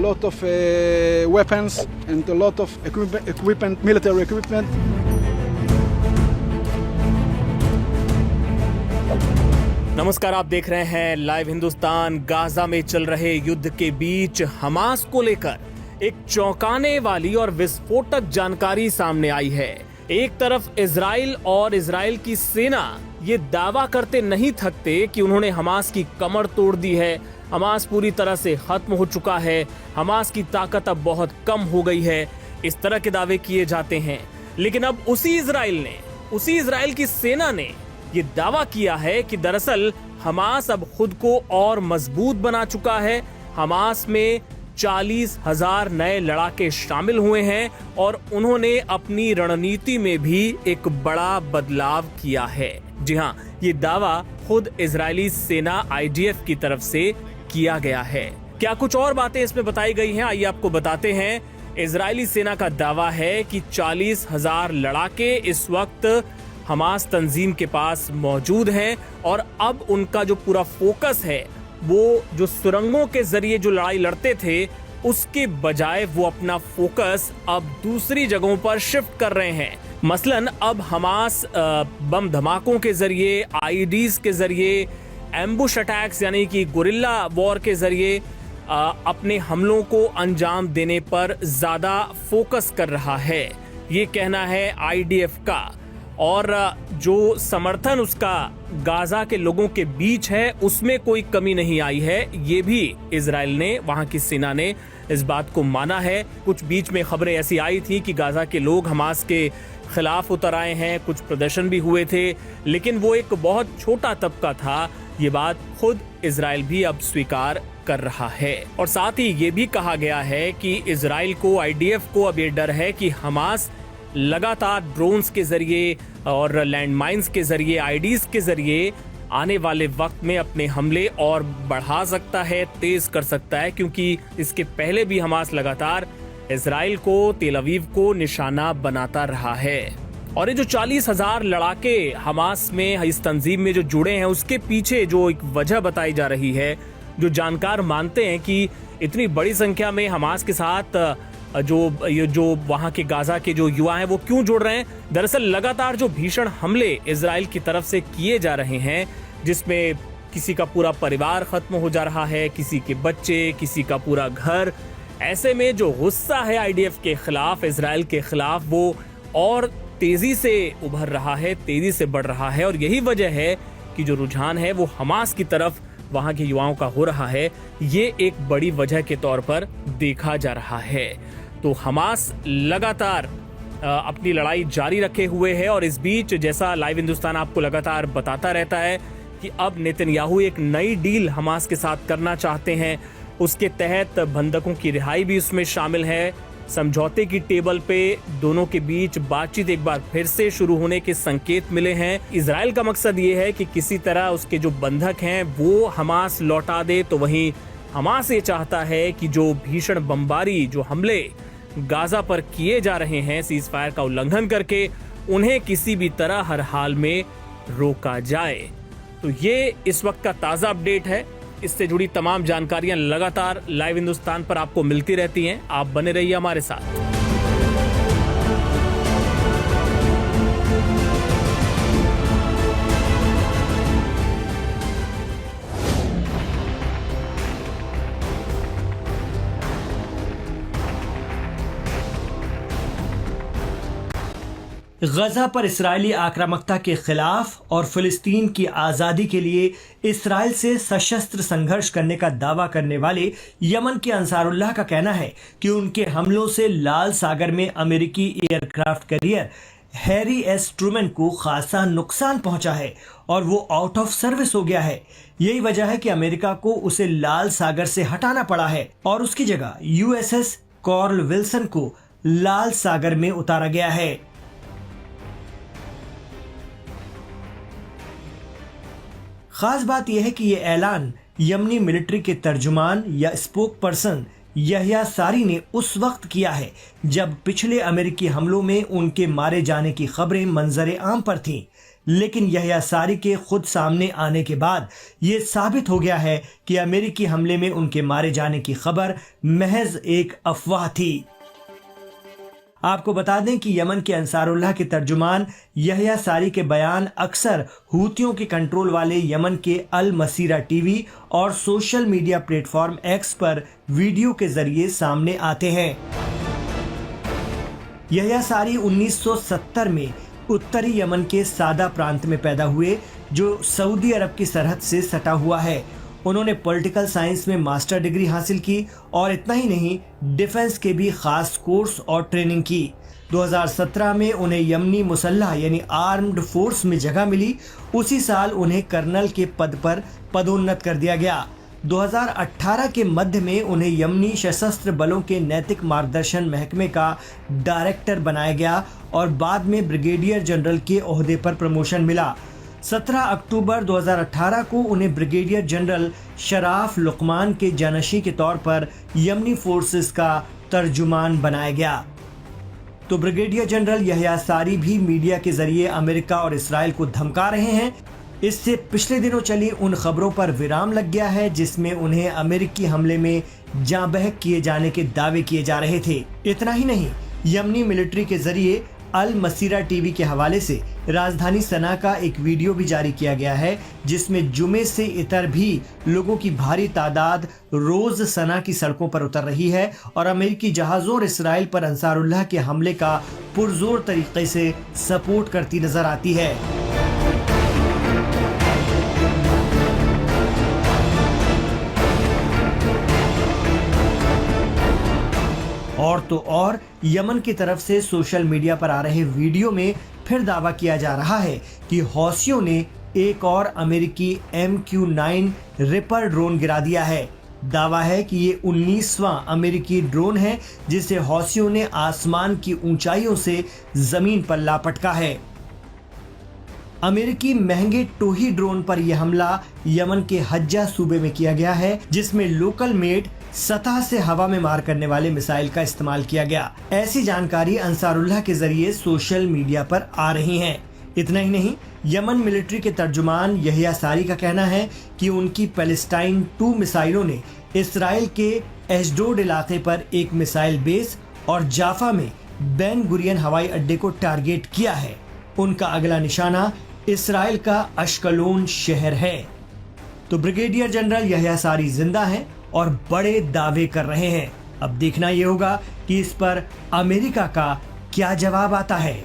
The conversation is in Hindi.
lot of weapons and a lot of equipment, military equipment. नमस्कार, आप देख रहे हैं लाइव हिंदुस्तान। गाजा में चल रहे युद्ध के बीच हमास को लेकर एक चौंकाने वाली और विस्फोटक जानकारी सामने आई है। एक तरफ इजराइल और इजराइल की सेना ये दावा करते नहीं थकते कि उन्होंने हमास की कमर तोड़ दी है, हमास पूरी तरह से खत्म हो चुका है, हमास की ताकत अब बहुत कम हो गई है, इस तरह के दावे किए जाते हैं। लेकिन अब उसी इजराइल की सेना ने ये दावा किया है कि दरअसल हमास अब खुद को और मजबूत बना चुका है। हमास में 40,000 नए लड़ाके शामिल हुए हैं और उन्होंने अपनी रणनीति में भी एक बड़ा बदलाव किया है। जी हां, ये दावा खुद इजरायली सेना IDF की तरफ से किया गया है। क्या कुछ और बातें इसमें बताई गई हैं, आइए आपको बताते हैं। इजरायली सेना का दावा है कि 40,000 लड़ाके इस वक्त हमास तंजीम के पास मौजूद हैं और अब उनका जो पूरा फोकस है वो जो सुरंगों के जरिए जो लड़ाई लड़ते थे उसके बजाय वो अपना फोकस अब दूसरी जगहों पर शिफ्ट कर रहे हैं। मसलन अब हमास बम धमाकों के जरिए, IEDs के जरिए, एम्बुश अटैक्स यानी कि गुरिल्ला वॉर के जरिए अपने हमलों को अंजाम देने पर ज्यादा फोकस कर रहा है, ये कहना है IDF का। और जो समर्थन उसका गाजा के लोगों के बीच है उसमें कोई कमी नहीं आई है, ये भी इजराइल ने, वहां की सेना ने इस बात को माना है। कुछ बीच में खबरें ऐसी आई थी कि गाजा के लोग हमास के खिलाफ उतर आए हैं, कुछ प्रदर्शन भी हुए थे, लेकिन वो एक बहुत छोटा तबका था। ये बात खुद इजराइल भी अब स्वीकार कर रहा है। और साथ ही ये भी कहा गया है कि इजराइल को, IDF को अब ये डर है कि हमास लगातार ड्रोन्स के जरिए और लैंडमाइंस के जरिए, IEDs के जरिए आने वाले वक्त में अपने हमले और बढ़ा सकता है, तेज कर सकता है, क्योंकि इसके पहले भी हमास लगातार इजराइल को, तेल अवीव को निशाना बनाता रहा है। और ये जो 40,000 लड़ाके हमास में, इस तंजीम में जो जुड़े हैं, उसके पीछे जो एक वजह बताई जा रही है, जो जानकार मानते हैं कि इतनी बड़ी संख्या में हमास के साथ जो वहां के गाजा के जो युवा हैं वो क्यों जुड़ रहे हैं। दरअसल लगातार जो भीषण हमले इजराइल की तरफ से किए जा रहे हैं, जिसमें किसी का पूरा परिवार खत्म हो जा रहा है, किसी के बच्चे, किसी का पूरा घर, ऐसे में जो गुस्सा है IDF के खिलाफ, इजराइल के खिलाफ, वो और तेजी से उभर रहा है, तेजी से बढ़ रहा है। और यही वजह है कि जो रुझान है वो हमास की तरफ वहां के युवाओं का हो रहा है, ये एक बड़ी वजह के तौर पर देखा जा रहा है। तो हमास लगातार अपनी लड़ाई जारी रखे हुए है और इस बीच, जैसा लाइव हिंदुस्तान आपको लगातार बताता रहता है कि अब नेतन्याहू एक नई डील हमास के साथ करना चाहते हैं। उसके तहत बंधकों की रिहाई भी उसमें शामिल है। समझौते की टेबल पे दोनों के बीच बातचीत एक बार फिर से शुरू होने के संकेत मिले हैं। इजराइल का मकसद ये है कि किसी तरह उसके जो बंधक हैं वो हमास लौटा दे, तो वहीं हमास ये चाहता है कि जो भीषण बमबारी, जो हमले गाजा पर किए जा रहे हैं सीज फायर का उल्लंघन करके, उन्हें किसी भी तरह हर हाल में रोका जाए। तो ये इस वक्त का ताजा अपडेट है। इससे जुड़ी तमाम जानकारियां लगातार लाइव हिंदुस्तान पर आपको मिलती रहती हैं। आप बने रहिए हमारे साथ। गजा पर इस्राएली आक्रामकता के खिलाफ और फिलिस्तीन की आज़ादी के लिए इस्राएल से सशस्त्र संघर्ष करने का दावा करने वाले यमन के अंसारुल्लाह का कहना है कि उनके हमलों से लाल सागर में अमेरिकी aircraft carrier Harry S Trueman को खासा नुकसान पहुंचा है और वो आउट ऑफ सर्विस हो गया है। यही वजह है कि अमेरिका को उसे लाल सागर से हटाना पड़ा है और उसकी जगह USS कॉर्ल विल्सन को लाल सागर में उतारा गया है। खास बात यह है कि यह ऐलान यमनी मिलिट्री के तर्जुमान या स्पोक पर्सन यहया सारी ने उस वक्त किया है जब पिछले अमेरिकी हमलों में उनके मारे जाने की खबरें मंजरे आम पर थीं। लेकिन यहया सारी के खुद सामने आने के बाद ये साबित हो गया है कि अमेरिकी हमले में उनके मारे जाने की खबर महज एक अफवाह थी। आपको बता दें कि यमन के अंसारुल्लाह के तर्जुमान यहया सारी के बयान अक्सर हूतियों के कंट्रोल वाले यमन के अल मसीरा टीवी और सोशल मीडिया प्लेटफॉर्म एक्स पर वीडियो के जरिए सामने आते हैं। यहया सारी 1970 में उत्तरी यमन के सादा प्रांत में पैदा हुए, जो सऊदी अरब की सरहद से सटा हुआ है। उन्होंने पॉलिटिकल साइंस में मास्टर डिग्री हासिल की और इतना ही नहीं, डिफेंस के भी खास कोर्स और ट्रेनिंग की। 2017 में उन्हें यमनी मुसल्लह यानी आर्म्ड फोर्स में जगह मिली। उसी साल उन्हें कर्नल के पद पर पदोन्नत कर दिया गया। 2018 के मध्य में उन्हें यमनी सशस्त्र बलों के नैतिक मार्गदर्शन महकमे का डायरेक्टर बनाया गया और बाद में ब्रिगेडियर जनरल के ओहदे पर प्रमोशन मिला। 17 अक्टूबर 2018 को उन्हें ब्रिगेडियर जनरल शराफ लुकमान के जानशी के तौर पर यमनी फोर्सेस का तर्जुमान बनाया गया। तो ब्रिगेडियर जनरल यहया सारी भी मीडिया के जरिए अमेरिका और इसराइल को धमका रहे हैं। इससे पिछले दिनों चली उन खबरों पर विराम लग गया है जिसमें उन्हें अमेरिकी हमले में जाँ बहक किए जाने के दावे किए जा रहे थे। इतना ही नहीं, यमनी मिलिट्री के जरिए अल मसीरा टीवी के हवाले से राजधानी सना का एक वीडियो भी जारी किया गया है जिसमें जुमे से इतर भी लोगों की भारी तादाद रोज सना की सड़कों पर उतर रही है और अमेरिकी जहाजों और इसराइल पर अंसारुल्लाह के हमले का पुरजोर तरीके से सपोर्ट करती नजर आती है। और तो और यमन की तरफ से सोशल मीडिया पर आ रहे वीडियो में फिर दावा किया जा रहा है कि हौसियों ने एक और अमेरिकी MQ-9 रिपर ड्रोन गिरा दिया है। दावा है कि ये 19वां अमेरिकी ड्रोन है जिसे हौसियों ने आसमान की ऊंचाइयों से जमीन पर लापटका है। अमेरिकी महंगे टोही ड्रोन पर यह हमला यमन के हज्जा सूबे में किया गया है जिसमें लोकल मेड सतह से हवा में मार करने वाले मिसाइल का इस्तेमाल किया गया। ऐसी जानकारी अंसारुल्लाह के जरिए सोशल मीडिया पर आ रही है। इतना ही नहीं, यमन मिलिट्री के तर्जुमान यहया सारी का कहना है कि उनकी पैलेस्टाइन 2 मिसाइलों ने इसराइल के एशडोड इलाके पर एक मिसाइल बेस और जाफा में बेन गुरियन हवाई अड्डे को टारगेट किया है। उनका अगला निशाना इसराइल का अश्कलोन शहर है। तो ब्रिगेडियर जनरल यहया सारी जिंदा हैं और बड़े दावे कर रहे हैं। अब देखना यह होगा कि इस पर अमेरिका का क्या जवाब आता है।